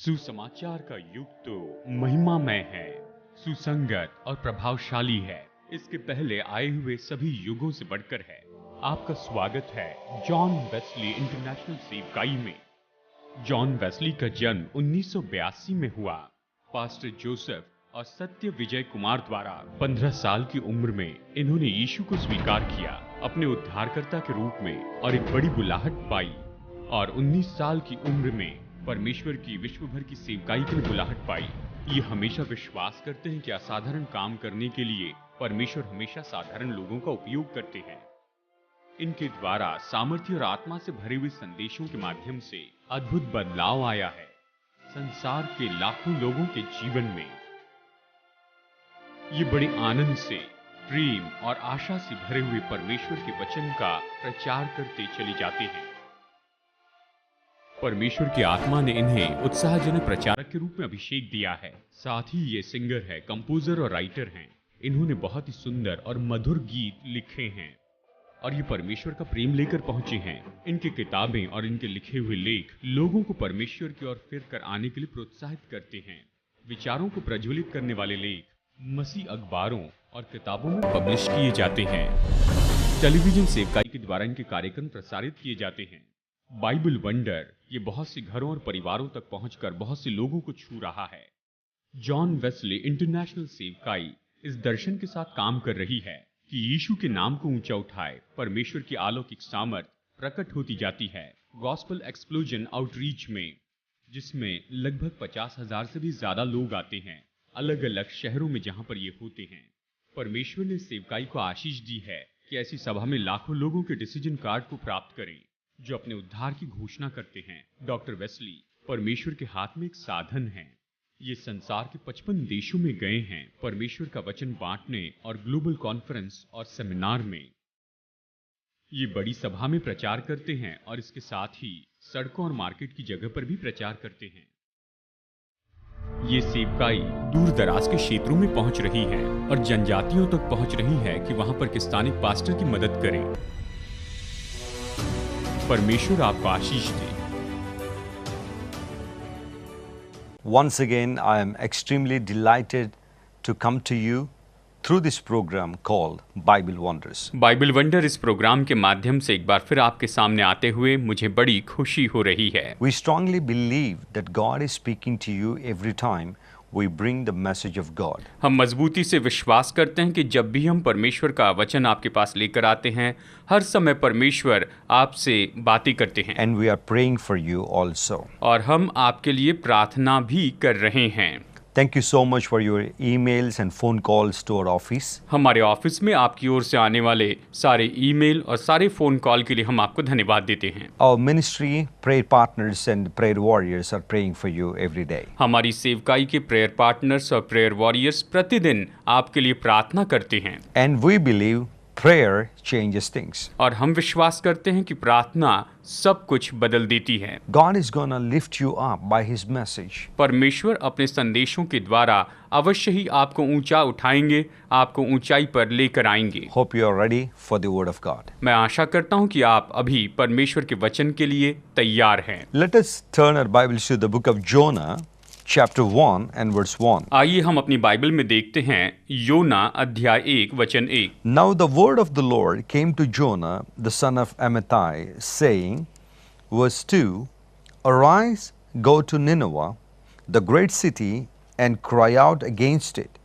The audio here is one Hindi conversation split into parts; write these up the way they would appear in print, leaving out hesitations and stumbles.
सुसमाचार का युग तो महिमामय है, सुसंगत और प्रभावशाली है। इसके पहले आए हुए सभी युगों से बढ़कर है। आपका स्वागत है जॉन वेस्ली इंटरनेशनल सेवकाई में। जॉन वेस्ली का जन्म 1982 में हुआ। पास्टर जोसेफ और सत्य विजय कुमार द्वारा 15 साल की उम्र में इन्होंने यीशु को स्वीकार किया अपने उद्धारकर्ता के रूप में और एक बड़ी बुलाहट पाई। और 19 साल की उम्र में परमेश्वर की विश्व भर की सेवकाई के लिए बुलाहट पाई। ये हमेशा विश्वास करते हैं कि असाधारण काम करने के लिए परमेश्वर हमेशा साधारण लोगों का उपयोग करते हैं। इनके द्वारा सामर्थ्य और आत्मा से भरे हुए संदेशों के माध्यम से अद्भुत बदलाव आया है संसार के लाखों लोगों के जीवन में। ये बड़े आनंद से, प्रेम और आशा से भरे हुए परमेश्वर के वचन का प्रचार करते चले जाते हैं। परमेश्वर की आत्मा ने इन्हें उत्साहजनक प्रचारक के रूप में अभिषेक दिया है। साथ ही ये सिंगर है, कंपोजर और राइटर हैं। इन्होंने बहुत ही सुंदर और मधुर गीत लिखे हैं और ये परमेश्वर का प्रेम लेकर पहुंचे हैं। इनकी किताबें और इनके लिखे हुए लेख लोगों को परमेश्वर की ओर फिर कर आने के लिए प्रोत्साहित करते हैं। विचारों को प्रज्वलित करने वाले लेख मसीह अखबारों और किताबों में पब्लिश किए जाते हैं। टेलीविजन सेवकाई के द्वारा इनके कार्यक्रम प्रसारित किए जाते हैं। बाइबल वंडर ये बहुत से घरों और परिवारों तक पहुंचकर बहुत से लोगों को छू रहा है। जॉन वेस्ली इंटरनेशनल सेवकाई इस दर्शन के साथ काम कर रही है कि यीशु के नाम को ऊंचा उठाए परमेश्वर की अलौकिक सामर्थ प्रकट होती जाती है। गॉस्पेल एक्सप्लोजन आउटरीच में, जिसमें लगभग 50,000 से भी ज्यादा लोग आते हैं अलग अलग शहरों में जहां पर ये होते हैं। परमेश्वर ने सेवकाई को आशीष दी है कि ऐसी सभा में लाखों लोगों के डिसीजन कार्ड को प्राप्त करें जो अपने उद्धार की घोषणा करते हैं। डॉक्टर वेस्ली परमेश्वर के हाथ में एक साधन है। ये संसार के 55 देशों में गए हैं परमेश्वर का वचन बांटने और ग्लोबल कॉन्फ्रेंस और सेमिनार में। ये बड़ी सभा में प्रचार करते हैं और इसके साथ ही सड़कों और मार्केट की जगह पर भी प्रचार करते हैं। ये सेवकाई दूर दराज के क्षेत्रों में पहुंच रही है और जनजातियों तक पहुंच रही है कि वहां पर के स्थानिक पास्टर की मदद करें। परमेश्वर आपको आशीष दे। Once again, I am extremely delighted to come to you through this program called Bible Wonders. Bible wonder इस प्रोग्राम के माध्यम से एक बार फिर आपके सामने आते हुए मुझे बड़ी खुशी हो रही है। We strongly believe that God is speaking to you every time we bring the message of God. हम मजबूती से विश्वास करते हैं कि जब भी हम परमेश्वर का वचन आपके पास लेकर आते हैं, हर समय परमेश्वर आपसे बातें करते हैं। And we are praying for you also. और हम आपके लिए प्रार्थना भी कर रहे हैं। Thank you so much for your emails and phone calls to our office. हमारे ऑफिस में आपकी ओर से आने वाले सारे ईमेल और सारे फोन कॉल के लिए हम आपको धन्यवाद देते हैं। Our ministry, prayer partners and prayer warriors are praying for you every day. हमारी सेवकाई के प्रेयर पार्टनर्स और प्रेयर वॉरियर्स प्रतिदिन आपके लिए प्रार्थना करते हैं। And we believe prayer changes things. और हम विश्वास करते हैं कि प्रार्थना सब कुछ बदल देती है। God is going to lift you up by His message. परमेश्वर अपने संदेशों के द्वारा अवश्य ही आपको ऊंचा उठाएंगे, आपको ऊंचाई पर लेकर आएंगे। Hope you are ready for the word of God. मैं आशा करता हूं कि आप अभी परमेश्वर के वचन के लिए तैयार हैं। Let us turn our Bibles to the book of Jonah, chapter 1 and verse 1. आइए हम अपनी बाइबल में देखते हैं योना अध्याय 1 वचन 1। Now the word of the Lord came to Jonah, the son of Amittai, saying, verse 2, Arise, go to Nineveh, the great city, and cry out against it,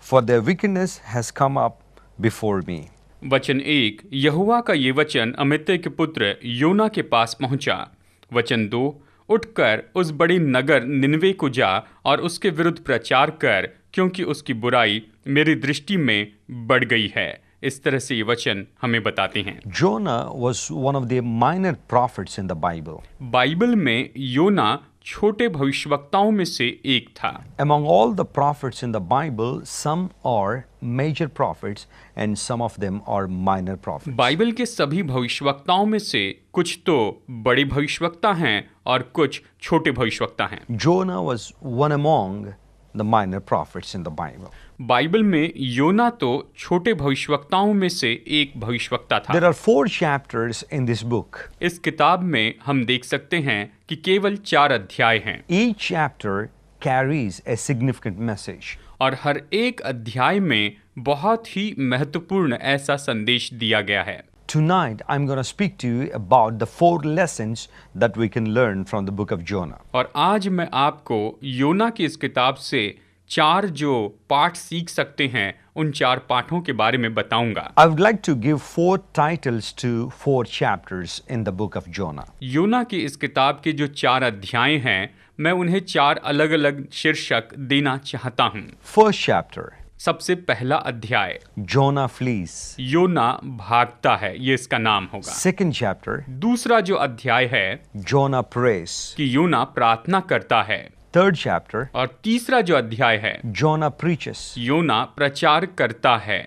for their wickedness has come up before me. वचन 1, यहोवा का ये वचन अमित्तै के पुत्र योना के पास पहुंचा। वचन 2, उठकर उस बड़े नगर निनवे को जा और उसके विरुद्ध प्रचार कर, क्योंकि उसकी बुराई मेरी दृष्टि में बढ़ गई है। इस तरह से ये वचन हमें बताते हैं। Jonah was one of the minor prophets in the Bible. Bible में योना छोटे भविष्यवक्ताओं में से एक था। Among all the prophets in the Bible, some are major prophets and some of them are minor prophets. Bible के सभी भविष्यवक्ताओं में से कुछ तो बड़े भविष्यवक्ता हैं और कुछ छोटे भविष्यवक्ता हैं। Jonah was one among the minor prophets in the Bible. Bible में योना तो छोटे भविष्यवक्ताओं में से एक भविष्यवक्ता था। There are 4 chapters in this book. इस किताब में हम देख सकते हैं कि केवल 4 अध्याय हैं Each chapter carries a significant message. और हर एक अध्याय में बहुत ही महत्वपूर्ण ऐसा संदेश दिया गया है। Tonight, I'm going to speak to you about the 4 lessons that we can learn from the book of Jonah. और आज मैं आपको योना की इस किताब से 4 जो पाठ सीख सकते हैं उन 4 पाठों के बारे में बताऊंगा। I would like to give 4 titles to 4 chapters in the book of Jonah. योना की इस किताब के जो 4 अध्याय हैं मैं उन्हें 4 अलग-अलग शीर्षक देना चाहता हूं। First chapter, सबसे पहला अध्याय Jonah flees. योना भागता है, ये इसका नाम होगा। Second chapter, दूसरा जो अध्याय है Jonah prays. कि योना प्रार्थना करता है। Third chapter, और तीसरा जो अध्याय है Jonah preaches. योना प्रचार करता है।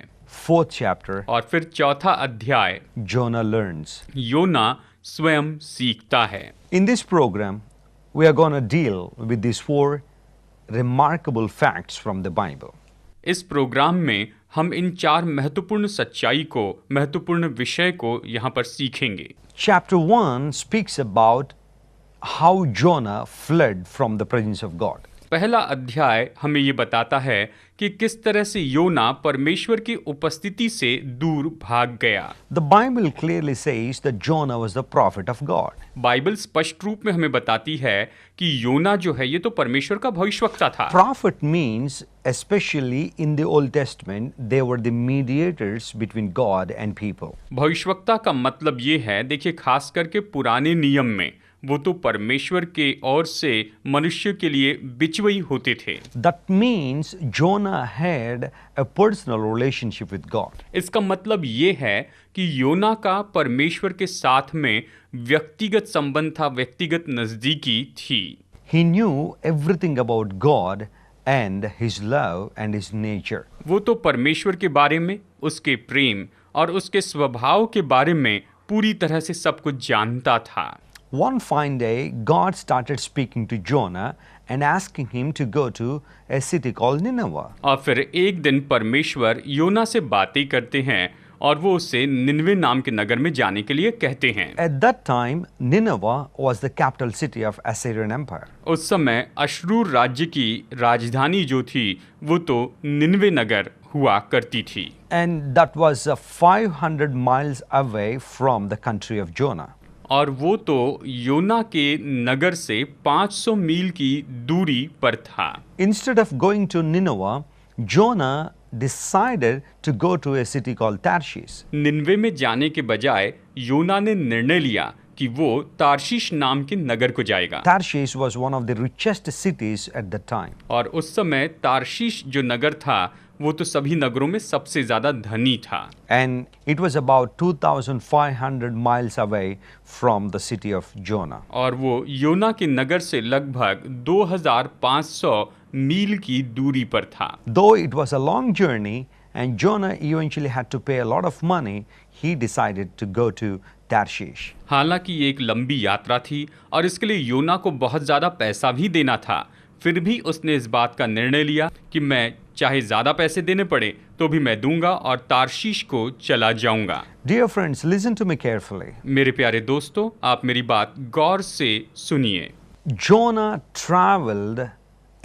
Fourth chapter, और फिर चौथा अध्याय Jonah learns. योना स्वयं सीखता है। In this program, we are going to deal with these 4 remarkable facts from the Bible. इस प्रोग्राम में हम इन 4 महत्वपूर्ण सच्चाई को, महत्वपूर्ण विषय को यहाँ पर सीखेंगे। Chapter 1 speaks about how Jonah fled from the presence of God. पहला अध्याय हमें ये बताता है कि किस तरह से योना परमेश्वर की उपस्थिति से दूर भाग गया। The Bible clearly says that Jonah was the prophet of God. Bible स्पष्ट रूप में हमें बताती है कि योना जो है ये तो परमेश्वर का भविष्यवक्ता था। Prophet means, especially in the Old Testament, they were the mediators between God and people. भविष्यवक्ता का मतलब ये है, देखिए खास करके पुराने नियम में वो तो परमेश्वर के ओर से मनुष्य के लिए बिचवई होते थे। That means Jonah had a personal relationship with God. इसका मतलब ये है कि योना का परमेश्वर के साथ में व्यक्तिगत संबंध था, व्यक्तिगत नजदीकी थी। He knew everything about God and his love and his nature. वो तो परमेश्वर के बारे में, उसके प्रेम और उसके स्वभाव के बारे में पूरी तरह से सब कुछ जानता था। One fine day, God started speaking to Jonah and asking him to go to a city called Nineveh. और फिर एक दिन परमेश्वर योना से बातें करते हैं और वो उसे निनवे नाम के नगर में जाने के लिए कहते हैं। At that time, Nineveh was the capital city of Assyrian Empire. उस समय अश्शूर राज्य की राजधानी जो थी वो तो निनवे नगर हुआ करती थी। And that was 500 miles away from the country of Jonah. और वो तो योना के नगर से 500 मील की दूरी पर था। Instead of going to Nineveh, Jonah decided to go to a city called Tarshish. Nineveh में जाने के बजाय योना ने निर्णय लिया कि वो तार्शीश नाम के नगर को जाएगा। Tarshish was one of the richest cities at the time. और उस समय तार्शीश जो नगर था वो तो सभी नगरों में सबसे ज्यादा धनी था। And it was about 2,500 miles away from the city of Jonah. और वो योना के नगर से लगभग 2500 मील की दूरी पर था। Though it was a long journey and Jonah eventually had to pay a lot of money, he decided to go to Tarshish. हालांकि ये एक लंबी यात्रा थी और इसके लिए योना को बहुत ज़्यादा पैसा भी देना था, फिर भी उसने इस बात का निर्णय लिया कि मैं चाहे ज़्यादा पैसे देने पड़े तो भी मैं दूंगा और तार्शीश को चला जाऊंगा। Dear friends, listen to me carefully. मेरे प्यारे दोस्तों, आप मेरी बात गौर से सुनिए। Jonah traveled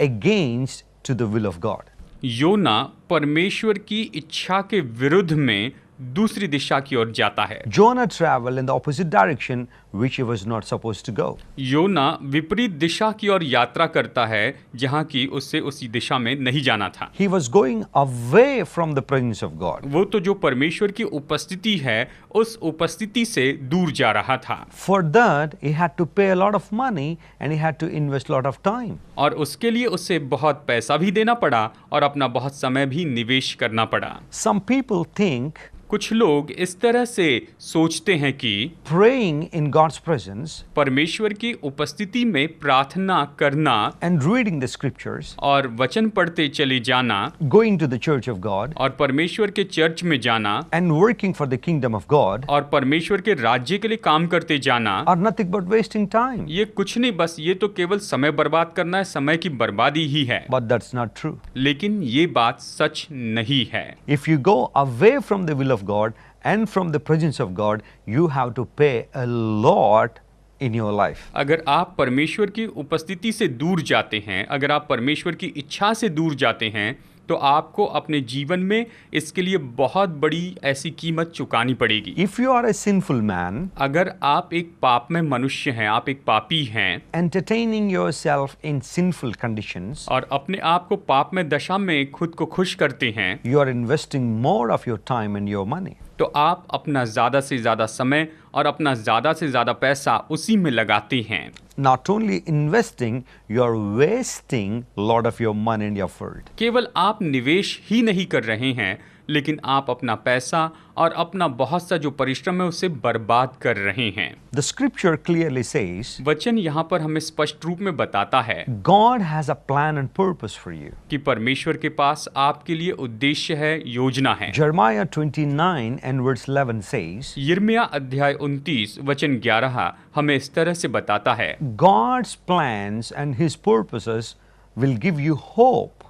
against to the will of God. योना परमेश्वर की इच्छा के विरुद्ध में दूसरी दिशा की ओर जाता है। Jonah traveled in the opposite direction which he was not supposed to go. योना विपरीत दिशा की ओर यात्रा करता है जहाँ की उससे उसी दिशा में नहीं जाना था। He was going away from the presence of God. वो तो जो परमेश्वर की उपस्थिति है उस उपस्थिति से दूर जा रहा था। For that, he had to pay a lot of money and he had to invest a lot of time. और उसके लिए उसे बहुत पैसा भी देना पड़ा और अपना बहुत समय भी निवेश करना पड़ा। Some people think कुछ लोग इस तरह से सोचते हैं कि praying in God's God's presence परमेश्वर की उपस्थिति में प्रार्थना करना and reading the scriptures, और वचन पढ़ते चले जाना going to the church of God, और परमेश्वर के चर्च में जाना and working for the kingdom of God और परमेश्वर के राज्य के लिए काम करते जाना are nothing but wasting time. ये कुछ नहीं, बस ये तो केवल समय बर्बाद करना है, समय की बर्बादी ही है। But that's not true. लेकिन ये बात सच नहीं है। If you go away from the will of God and from the presence of God, you have to pay a lot in your life. अगर आप परमेश्वर की उपस्थिति से दूर जाते हैं, अगर आप परमेश्वर की इच्छा से दूर जाते हैं, तो आपको अपने जीवन में इसके लिए बहुत बड़ी ऐसी कीमत चुकानी पड़ेगी। If you are a sinful man, अगर आप एक पाप में मनुष्य हैं, आप एक पापी हैं entertaining yourself in sinful conditions, और अपने आप को पाप में दशा में खुद को खुश करते हैं, you are investing more of your time and your money. तो आप अपना ज़्यादा से ज़्यादा समय और अपना ज़्यादा से ज़्यादा पैसा उसी में लगाते हैं। Not only investing, you are wasting lot of your money and effort. केवल आप निवेश ही नहीं कर रहे हैं, लेकिन आप अपना पैसा और अपना बहुत सा जो परिश्रम है उसे बर्बाद कर रहे हैं। The scripture clearly says, वचन यहाँ पर हमें स्पष्ट रूप में बताता है God has a plan and purpose for you. कि परमेश्वर के पास आपके लिए उद्देश्य है, योजना है। Jeremiah 29 and verse 11 says, यिर्मयाह अध्याय 29 वचन 11 हमें इस तरह से बताता है, God's plans and His purposes will give you hope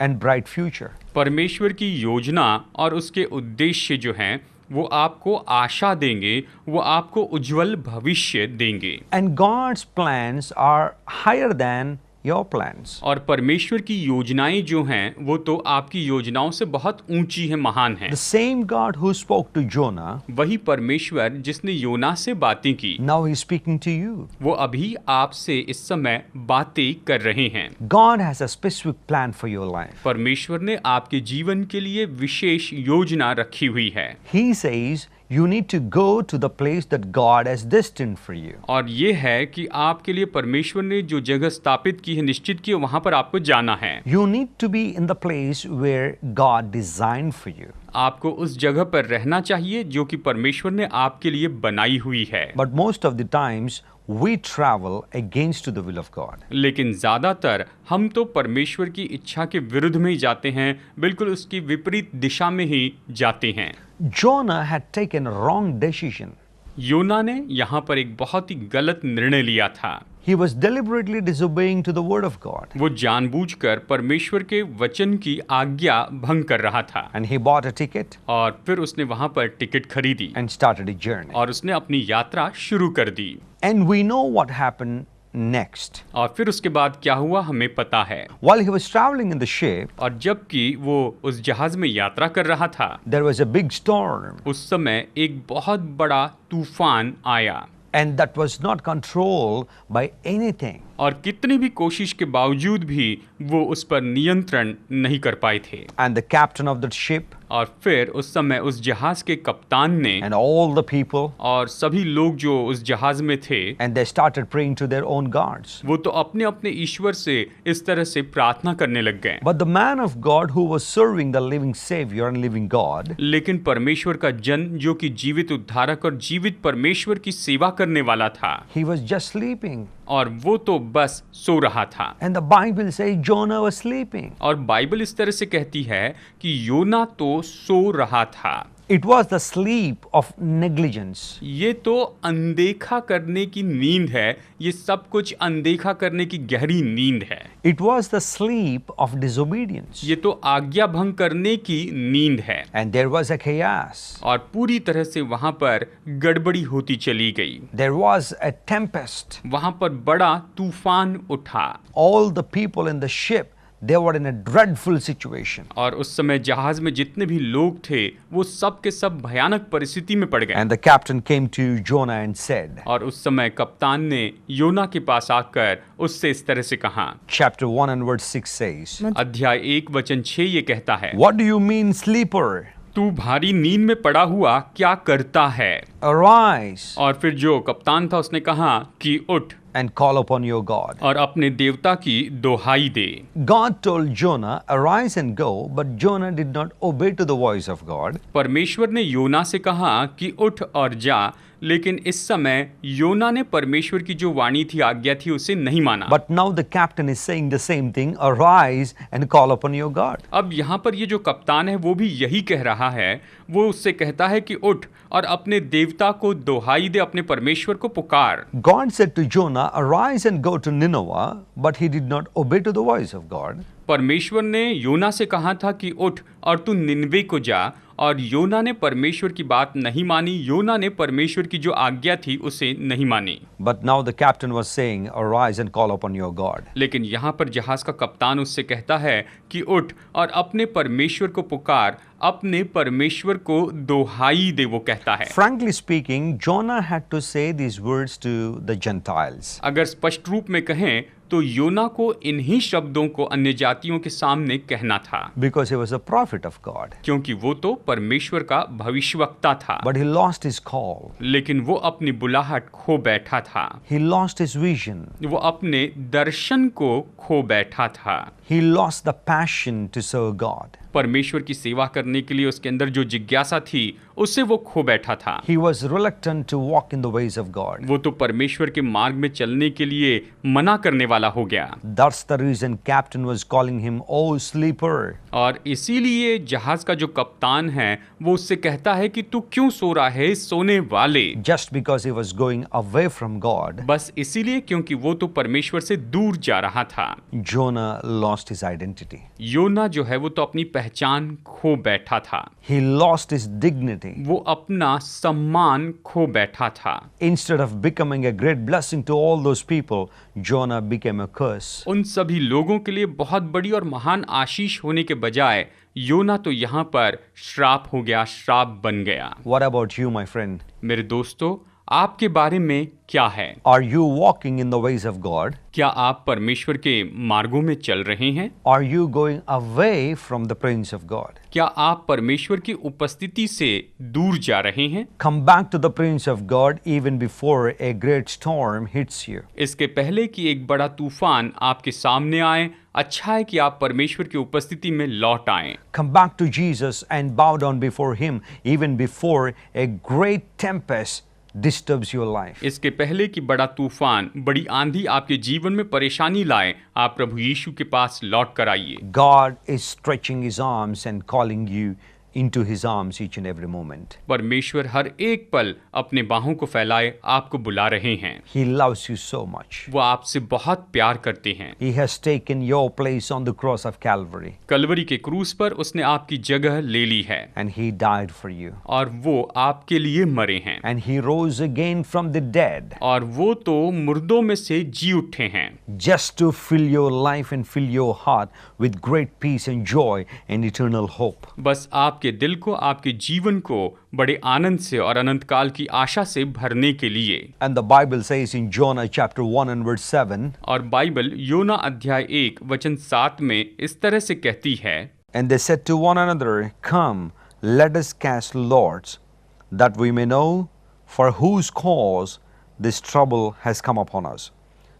and bright future. परमेश्वर की योजना और उसके उद्देश्य जो हैं वो आपको आशा देंगे, वो आपको उज्जवल भविष्य देंगे। And God's plans are higher than your plans. और परमेश्वर की योजनाएं जो हैं वो तो आपकी योजनाओं से बहुत ऊंची है, महान है। The same God who spoke to Jonah, वही परमेश्वर जिसने योना से बातें की, now He is speaking to you. वो अभी आपसे इस समय बातें कर रहे हैं। God has a specific plan for your life. परमेश्वर ने आपके जीवन के लिए विशेष योजना रखी हुई है। He says, you need to go to the place that God has destined for you. और ये है कि आपके लिए परमेश्वर ने जो जगह स्थापित की है, निश्चित की है, वहां पर आपको जाना है। You need to be in the place where God designed for you. आपको उस जगह पर रहना चाहिए जो कि परमेश्वर ने आपके लिए बनाई हुई है। But most of the times, we travel against the will of God. लेकिन ज़्यादातर हम तो परमेश्वर की इच्छा के विरुद्ध में ही जाते हैं, बिल्कुल उसकी विपरीत दिशा में ही जाते हैं। Jonah had taken a wrong decision. योना ने यहाँ पर एक बहुत ही गलत निर्णय लिया था। He was deliberately disobeying to the word of God. वो जानबूझकर परमेश्वर के वचन की आज्ञा भंग कर रहा था And he bought a ticket और फिर उसने वहां पर टिकट खरीदी and started a journey. और उसने अपनी यात्रा शुरू कर दी। And we know what happened next. और फिर उसके बाद क्या हुआ हमें पता है। While he was traveling in the ship, और जबकि वो उस जहाज में यात्रा कर रहा था, there was a big storm. उस समय एक बहुत बड़ा तूफान आया And that was not controlled by anything. और कितनी भी कोशिश के बावजूद भी वो उस पर नियंत्रण नहीं कर पाए थे। And the captain of that ship और फिर उस समय उस जहाज के कप्तान ने and all the people, और सभी लोग जो उस जहाज में थे, and they started praying to their own gods. वो तो अपने अपने ईश्वर से इस तरह से प्रार्थना करने लग गए। But the man of God who was serving the living Savior and living God, लेकिन परमेश्वर का जन जो कि जीवित उद्धारक और जीवित परमेश्वर की सेवा करने वाला था, he was just sleeping. और वो तो बस सो रहा था। And the Bible says Jonah was sleeping. और बाइबल इस तरह से कहती है कि योना तो सो रहा था। It was the sleep of negligence. ये तो अनदेखा करने की नींद है, ये सब कुछ अनदेखा करने की गहरी नींद है। It was the sleep of disobedience. ये तो आज्ञा भंग करने की नींद है। And there was a chaos. और पूरी तरह से वहां पर गड़बड़ी होती चली गई। There was a tempest. वहां पर बड़ा तूफान उठा। All the people in the ship, they were in a dreadful situation. और उस समय जहाज में जितने भी लोग थे वो सब के सब भयानक परिस्थिति में पड़ गए। And the captain came to Jonah and said, और उस समय कप्तान ने योना के पास आकर उससे इस तरह से कहा। chapter 1 and verse 6 says, अध्याय 1 वचन 6 ये कहता है, What do you mean, sleeper? तू भारी नींद में पड़ा हुआ क्या करता है? Arise और फिर जो कप्तान था उसने कहा कि उठ and call upon your God. और अपने देवता की दोहाई दे। God told Jonah, arise and go, but Jonah did not obey to the voice of God. परमेश्वर ने योना से कहा कि उठ और जा, लेकिन इस समय योना ने परमेश्वर की जो वाणी थी, आज्ञा थी, उसे नहीं माना। But now the captain is saying the same thing, arise and call upon your God. अब यहाँ पर ये जो कप्तान है वो भी यही कह रहा है, वो उससे कहता है कि उठ और अपने देवता को दोहाई दे, अपने परमेश्वर को पुकार। God said to Jonah, arise and go to Nineveh, but he did not obey to the voice of God. परमेश्वर ने योना से कहा था कि उठ और तू निनवे को जा, और योना ने परमेश्वर की बात नहीं मानी। योना ने परमेश्वर की जो आज्ञा थी उसे नहीं मानी। But now the captain was saying, arise and call upon your God. लेकिन यहाँ पर जहाज का कप्तान उससे कहता है कि उठ और अपने परमेश्वर को पुकार, अपने परमेश्वर को दोहाई दे, वो कहता है। Frankly speaking, Jonah had to say these words to the Gentiles. अगर स्पष्ट रूप में कहें तो योना को इन्हीं शब्दों को अन्य जातियों के सामने कहना था, Because he was a prophet of God. क्योंकि वो तो परमेश्वर का भविष्यवक्ता था। But he lost his call. लेकिन वो अपनी बुलाहट खो बैठा था, He lost his vision. वो अपने दर्शन को खो बैठा था। He lost the passion to serve God. परमेश्वर की सेवा करने के लिए उसके अंदर जो जिज्ञासा थी उससे वो खो बैठा था। He was reluctant to walk in the ways of God. वो तो परमेश्वर के मार्ग में चलने के लिए मना करने वाला हो गया। That's the reason captain was calling him, "Oh sleeper." और इसीलिए जहाज का जो कप्तान है वो उससे कहता है कि तू क्यों सो रहा है, सोने वाले। Just because he was going away from God, बस इसीलिए क्योंकि वो तो परमेश्वर से दूर जा रहा था। Jonah lost his identity. योना जो है वो तो अपनी पहचान खो बैठा था, He lost his dignity. वो अपना सम्मान खो बैठा था। Instead of becoming a great blessing to all those people, Jonah became a curse. उन सभी लोगों के लिए बहुत बड़ी और महान आशीष होने के बजाय योना तो यहाँ पर श्राप हो गया, श्राप बन गया। What about you, my friend? मेरे दोस्तों, आपके बारे में क्या है? Are you walking in the ways of God? क्या आप परमेश्वर के मार्गों में चल रहे हैं? Are you going away from the presence of God? क्या आप परमेश्वर की उपस्थिति से दूर जा रहे हैं? Come back to the presence of God even before a great storm hits you. इसके पहले कि एक बड़ा तूफान आपके सामने आए, अच्छा है कि आप परमेश्वर की उपस्थिति में लौट आएं। Come back to Jesus and bow down before Him even before a great tempest disturbs your life. इसके पहले कि बड़ा तूफान, बड़ी आंधी आपके जीवन में परेशानी लाए, आप प्रभु यीशु के पास लौट कर आइए। God is stretching His arms and calling you into His arms each and every moment. परमेश्वर हर एक पल अपने बाहों को फैलाए आपको बुला रहे हैं। He loves you so much. वो आपसे बहुत प्यार करते हैं। He has taken your place on the cross of Calvary Kalvari के क्रूस पर उसने आपकी जगह ले ली है and He died for you. और वो आपके लिए मरे हैं, And He rose again from the dead और वो तो मुर्दों में से जी उठे हैं, just to fill your life and fill your heart with great peace and joy and eternal hope. बस आपके दिल को, आपके जीवन को बड़े आनंद से और अनंत काल की आशा से भरने के लिए। And the Bible says in Jonah chapter 1 and verse 7, और बाइबल योना अध्याय 1 वचन 7 में इस तरह से कहती है, and they said to one another, "Come, let us cast lots, that we may know for whose cause this trouble has come upon us."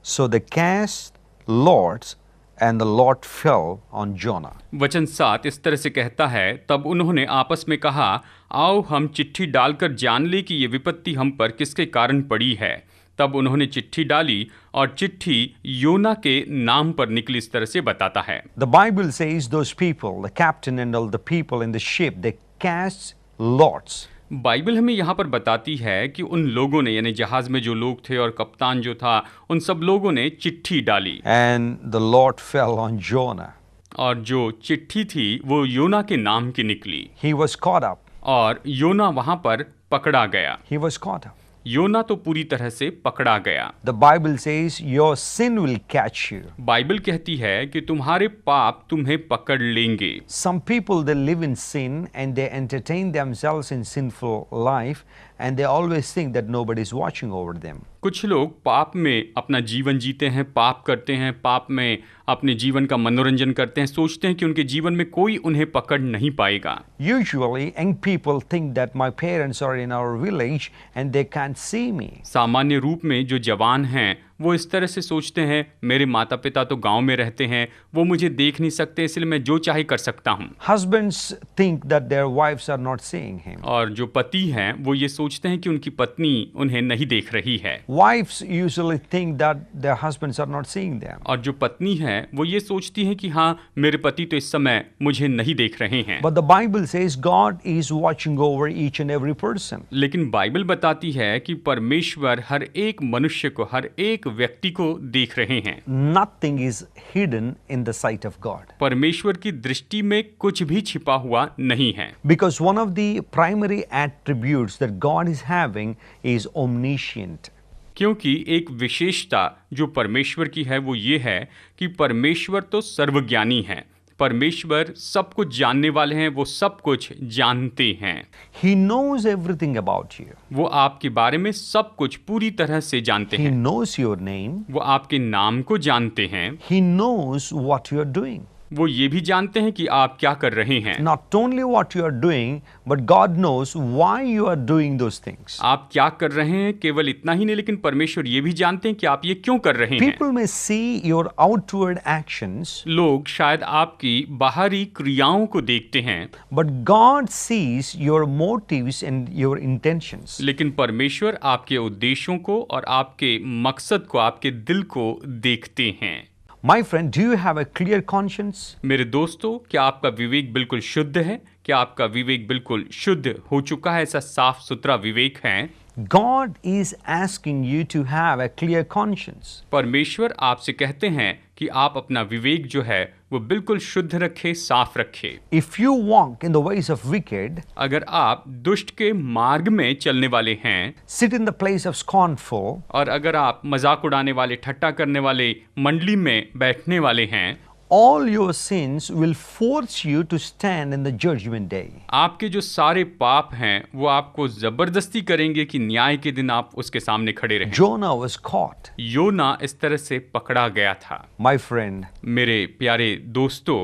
So they cast lots, and the lot fell on Jonah. वचन 7 इस तरह से कहता है, तब उन्होंने आपस में कहा, आओ हम चिट्ठी डालकर जान ले कि ये विपत्ति हम पर किसके कारण पड़ी है। तब उन्होंने चिट्ठी डाली और चिट्ठी योना के नाम पर निकली। इस तरह से बताता है। The Bible says those people, the captain and all the people in the ship, they cast lots. Bible हमें यहाँ पर बताती है कि उन लोगों ने, यानी जहाज में जो लोग थे और कप्तान जो था, उन सब लोगों ने चिट्ठी डाली And the lot fell on Jonah. और जो चिट्ठी थी वो योना के नाम की निकली He was caught up. और योना वहां पर पकड़ा गया। He was caught up. योना तो पूरी तरह से पकड़ा गया। The Bible says your sin will catch you. Bible कहती है कि तुम्हारे पाप तुम्हें पकड़ लेंगे। Some people, they live in sin and they entertain themselves in sinful life and they always think that nobody is watching over them. कुछ लोग पाप में अपना जीवन जीते हैं, पाप करते हैं, पाप में अपने जीवन का मनोरंजन करते हैं, सोचते हैं कि उनके जीवन में कोई उन्हें पकड़ नहीं पाएगा। Usually, young people think that my parents are in our village and they can't see me. सामान्य रूप में जो जवान हैं वो इस तरह से सोचते हैं, मेरे माता पिता तो गांव में रहते हैं, वो मुझे देख नहीं सकते, इसलिए मैं जो चाहे कर सकता हूँ। Husbands think that their wives are not seeing him. और जो पति हैं वो ये सोचते हैं कि उनकी पत्नी उन्हें नहीं देख रही है। Wives usually think that their husbands are not seeing them. और जो पत्नी है वो ये सोचती है कि हाँ, मेरे पति तो इस समय मुझे नहीं देख रहे हैं। But the Bible says God is watching over each and every person. लेकिन बाइबल बताती है कि परमेश्वर हर एक मनुष्य को, हर एक व्यक्ति को देख रहे हैं। Nothing is hidden in the sight of God. परमेश्वर की दृष्टि में कुछ भी छिपा हुआ नहीं है। Because one of the primary attributes that God is having is omniscient. क्योंकि एक विशेषता जो परमेश्वर की है वो ये है कि परमेश्वर तो सर्वज्ञानी है। परमेश्वर सब कुछ जानने वाले हैं, वो सब कुछ जानते हैं। He knows everything about you. वो आपके बारे में सब कुछ पूरी तरह से जानते He हैं। knows your name. वो आपके नाम को जानते हैं। He knows what you are doing. वो ये भी जानते हैं कि आप क्या कर रहे हैं। Not only what you are doing, but God knows why you are doing those things. आप क्या कर रहे हैं केवल इतना ही नहीं, लेकिन परमेश्वर ये भी जानते हैं कि आप ये क्यों कर रहे हैं। People may see your outward actions, लोग शायद आपकी बाहरी क्रियाओं को देखते हैं, but God sees your motives and your intentions. लेकिन परमेश्वर आपके उद्देश्यों को और आपके मकसद को, आपके दिल को देखते हैं। My friend, do you have a clear conscience? मेरे दोस्तों, क्या आपका विवेक बिल्कुल शुद्ध है? क्या आपका विवेक बिल्कुल शुद्ध हो चुका है? ऐसा साफ सुथरा विवेक है? God is asking you to have a clear conscience. परमेश्वर आपसे कहते हैं कि आप अपना विवेक जो है वो बिल्कुल शुद्ध रखें, साफ रखें। If you walk in the ways of wicked, अगर आप दुष्ट के मार्ग में चलने वाले हैं sit in the place of scornful, और अगर आप मजाक उड़ाने वाले, ठट्टा करने वाले मंडली में बैठने वाले हैं, all your sins will force you to stand in the judgment day. आपके जो सारे पाप हैं वो आपको जबरदस्ती करेंगे कि न्याय के दिन आप उसके सामने खड़े रहें। Jonah was caught. योना इस तरह से पकड़ा गया था। My friend, मेरे प्यारे दोस्तों,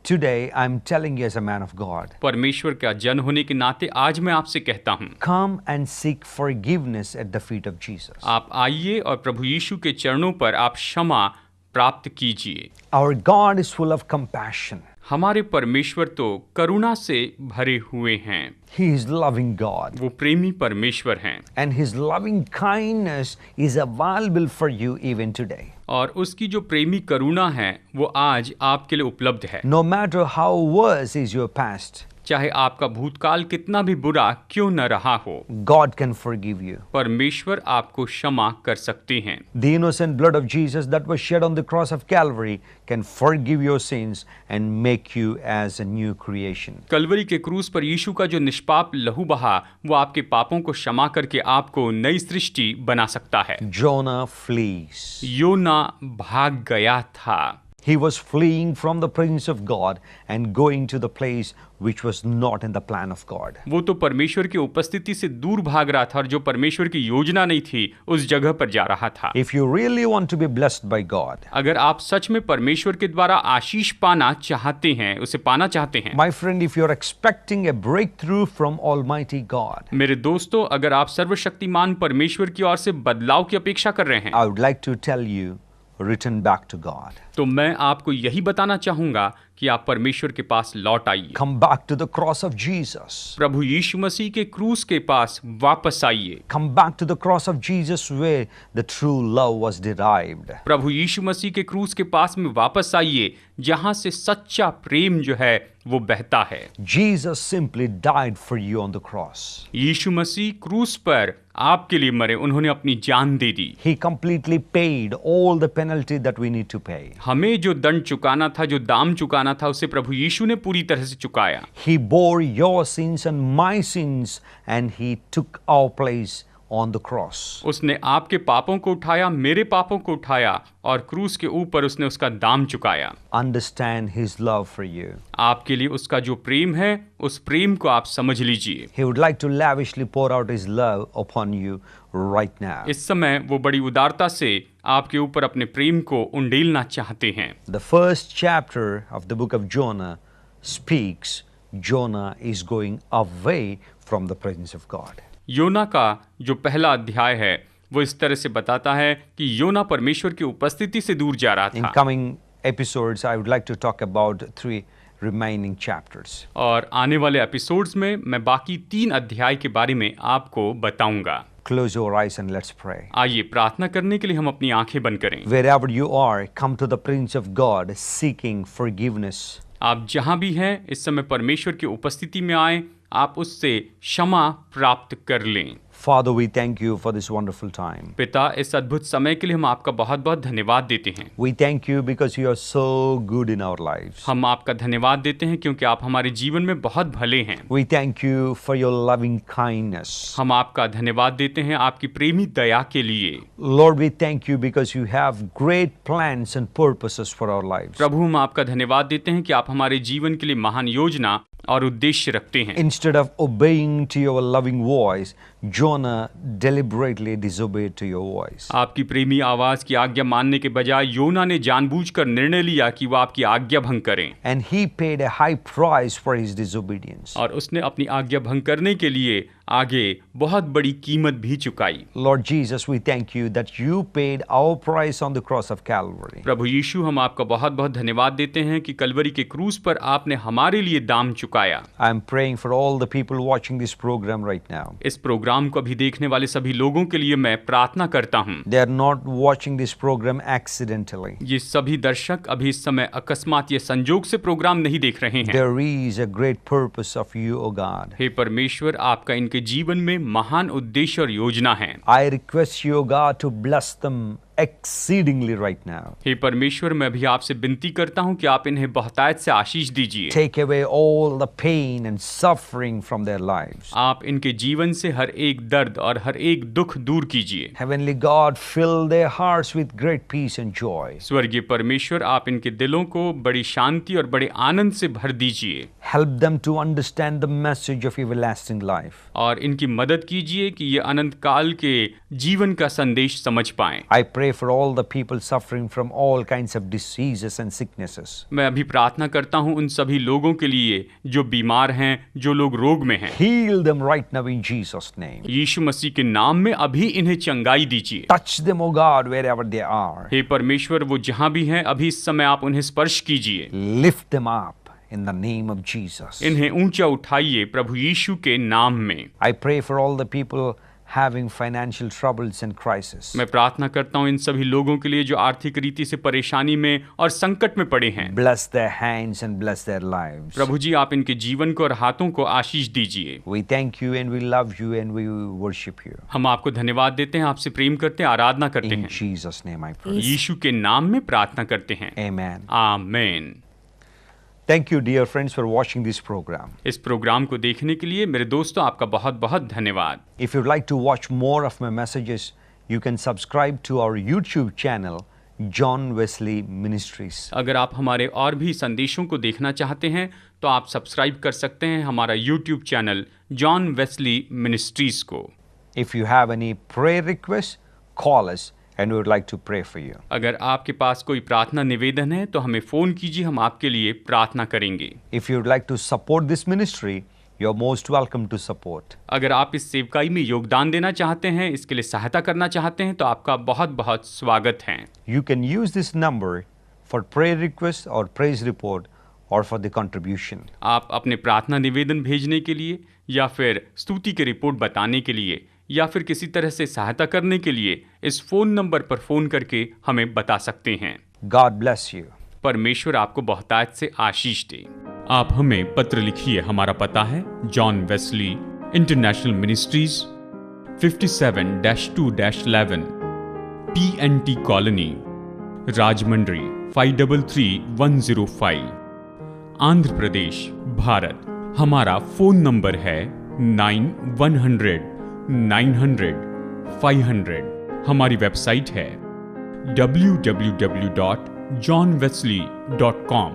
today I'm telling you as a man of God, परमेश्वर का जन होने के नाते आज मैं आपसे कहता हूँ, come and seek forgiveness at the feet of Jesus. आप आइए और प्रभु यीशु के चरणों पर आप क्षमा प्राप्त कीजिए। Our God is full of compassion. हमारे परमेश्वर तो करुणा से भरे हुए हैं। He is loving God. वो प्रेमी परमेश्वर हैं And His loving kindness is available for you even today. और उसकी जो प्रेमी करुणा है वो आज आपके लिए उपलब्ध है। No matter how worse is your past, चाहे आपका भूतकाल कितना भी बुरा क्यों न रहा हो, God can forgive you. परमेश्वर आपको क्षमा कर सकते हैं। The innocent blood of Jesus that was shed on the cross of Calvary can forgive your sins and make you as a new creation. Kalvari के क्रूस पर यीशु का जो निष्पाप लहू बहा वो आपके पापों को क्षमा करके आपको नई सृष्टि बना सकता है। Jonah flees. योना भाग गया था। He was fleeing from the presence of God and going to the place which was not in the plan of God. वो तो परमेश्वर की उपस्थिति से दूर भाग रहा था और जो परमेश्वर की योजना नहीं थी उस जगह पर जा रहा था। If you really want to be blessed by God, अगर आप सच में परमेश्वर के द्वारा आशीष पाना चाहते हैं, उसे पाना चाहते हैं, my friend, if you're expecting a breakthrough from Almighty God, मेरे दोस्तों, अगर आप सर्वशक्तिमान परमेश्वर की ओर से बदलाव की अपेक्षा कर रहे हैं, I would like to tell you, return back to God. तो मैं आपको यही बताना चाहूंगा कि आप परमेश्वर के पास लौट आइए। Come back to the cross of Jesus. प्रभु यीशु मसीह के क्रूस के पास वापस आइए। Come back to the cross of Jesus where the true love was derived. प्रभु यीशु मसीह के क्रूस के पास में वापस आइए जहां से सच्चा प्रेम जो है वो बहता है। Jesus simply died for you on the cross. यीशु मसीह क्रूस पर आपके लिए मरे, उन्होंने अपनी जान दे दी। He completely paid all the penalty that we need to pay. हमें जो दंड चुकाना था, जो दाम चुकाना था, उसे प्रभु यीशु ने पूरी तरह से चुकाया। He bore your sins and my sins and He took our place on the cross. उसने आपके पापों को उठाया, मेरे पापों को उठाया और क्रूस के ऊपर उसने उसका दाम चुकाया। Understand His love for you. आपके लिए उसका जो प्रेम है, उस प्रेम को आप समझ लीजिए। He would like to lavishly pour out His love upon you right now. इस समय वो बड़ी उदारता से आपके ऊपर अपने प्रेम को उंडेलना चाहते हैं। The first chapter of the book of Jonah speaks Jonah is going away from the presence of God. योना का जो पहला अध्याय है वो इस तरह से बताता है कि योना परमेश्वर की उपस्थिति से दूर जा रहा In था। coming episodes, I would like to talk about 3 remaining chapters. और आने वाले एपिसोड्स में मैं बाकी 3 अध्याय के बारे में आपको बताऊंगा। Close your eyes and let's pray. आइए प्रार्थना करने के लिए हम अपनी आंखें बंद करें। Wherever you are, come to the presence of God seeking forgiveness. आप जहां भी हैं इस समय परमेश्वर की उपस्थिति में आए, आप उससे क्षमा प्राप्त कर लें। Father, we thank you for this wonderful time. पिता, इस अद्भुत समय के लिए हम आपका बहुत बहुत धन्यवाद देते हैं। We thank you because you are so good in our lives. हम आपका धन्यवाद देते हैं क्योंकि आप हमारे जीवन में बहुत भले हैं। We thank you for your loving kindness. हम आपका धन्यवाद देते हैं आपकी प्रेमी दया के लिए। Lord, we thank you because you have great plans and purposes for our lives. प्रभु, हम आपका धन्यवाद देते हैं कि आप हमारे जीवन के लिए महान योजना और उद्देश्य रखते हैं। Instead of obeying to your loving voice, Jonah deliberately disobeyed to your voice. आपकी प्रेमी आवाज की आज्ञा मानने के बजाय योना ने जानबूझकर निर्णय लिया कि वो आपकी आज्ञा भंग करें। And he paid a high price for his disobedience. और उसने अपनी आज्ञा भंग करने के लिए आगे बहुत बड़ी कीमत भी चुकाई। Lord Jesus, we thank you that you paid our price on the cross of Calvary. प्रभु यीशु, हम आपका बहुत बहुत धन्यवाद देते हैं कि कलवरी के क्रूस पर आपने हमारे लिए दाम चुकाया। I am praying for all the people watching this program right now. इस प्रोग्राम को अभी देखने वाले सभी लोगों के लिए मैं प्रार्थना करता हूँ। They are not watching this program accidentally. ये सभी दर्शक अभी इस समय अकस्मात या संजोग से प्रोग्राम नहीं देख रहे हैं। There is a great purpose of you, O God. हे परमेश्वर, आपका इनके जीवन में महान उद्देश्य और योजना है। I request you, O God, to bless them exceedingly right now. हे परमेश्वर, मैं भी आपसे विनती करता हूँ कि आप इन्हें बहुतायत से आशीष दीजिए। Take away all the pain and suffering from their lives. आप इनके जीवन से हर एक दर्द और हर एक दुख दूर कीजिए। Heavenly God, fill their hearts with great peace and joy. स्वर्गीय परमेश्वर, आप इनके दिलों को बड़ी शांति और बड़े आनंद से भर दीजिए। Help them to understand the message of everlasting life. और इनकी मदद कीजिए कि ये अनंत काल के जीवन का संदेश समझ पाएं। I pray for all the people suffering from all kinds of diseases and sicknesses. मैं अभी प्रार्थना करता हूँ उन सभी लोगों के लिए जो बीमार हैं, जो लोग रोग में हैं। Heal them right now in Jesus' name. यीशु मसीह के नाम में अभी इन्हें चंगाई दीजिए। Touch them, O God, wherever they are. हे परमेश्वर, वो जहाँ भी हैं अभी इस समय आप उन्हें स्पर्श कीजिए। Lift them up in the name of Jesus. इन्हें ऊंचा उठाइए प्रभु यीशु के नाम में। I pray for all the people having financial troubles and crisis. मैं प्रार्थना करता हूँ इन सभी लोगों के लिए जो आर्थिक रीति से परेशानी में और संकट में पड़े हैं। Bless their hands and bless their lives. प्रभु जी, आप इनके जीवन को और हाथों को आशीष दीजिए। We thank you and we love you and we worship you. हम आपको धन्यवाद देते हैं, आपसे प्रेम करते हैं, आराधना करते In हैं। Jesus' name I pray. यीशु के नाम में प्रार्थना करते हैं। Amen. आमीन। Thank you, dear friends, for watching this program. इस प्रोग्राम को देखने के लिए मेरे दोस्तों आपका बहुत बहुत धन्यवाद। If you'd like to watch more of my messages, you can subscribe to our YouTube channel, John Wesley Ministries. अगर आप हमारे और भी संदेशों को देखना चाहते हैं तो आप सब्सक्राइब कर सकते हैं हमारा YouTube channel John Wesley ministries को। If you have any prayer requests, call us and we would like to pray for you. अगर आपके पास कोई प्रार्थना निवेदन है तो हमें फ़ोन कीजिए, हम आपके लिए प्रार्थना करेंगे। If you'd like to support this ministry, you're most welcome to support. अगर आप इस सेवकाई में योगदान देना चाहते हैं, इसके लिए सहायता करना चाहते हैं तो आपका बहुत बहुत स्वागत है। You can use this number for prayer requests or praise report or for the contribution. आप अपने प्रार्थना निवेदन भेजने के लिए या फिर स्तुति की रिपोर्ट बताने के लिए या फिर किसी तरह से सहायता करने के लिए इस फोन नंबर पर फोन करके हमें बता सकते हैं। God bless you. परमेश्वर आपको बहुतायत से आशीष दे। आप हमें पत्र लिखिए, हमारा पता है John Wesley International Ministries 57-2-11 PNT colony Rajahmundry 533105 Andhra Pradesh Bharat. हमारा फोन नंबर है 9100-900-500। हमारी वेबसाइट है www.johnwesley.com।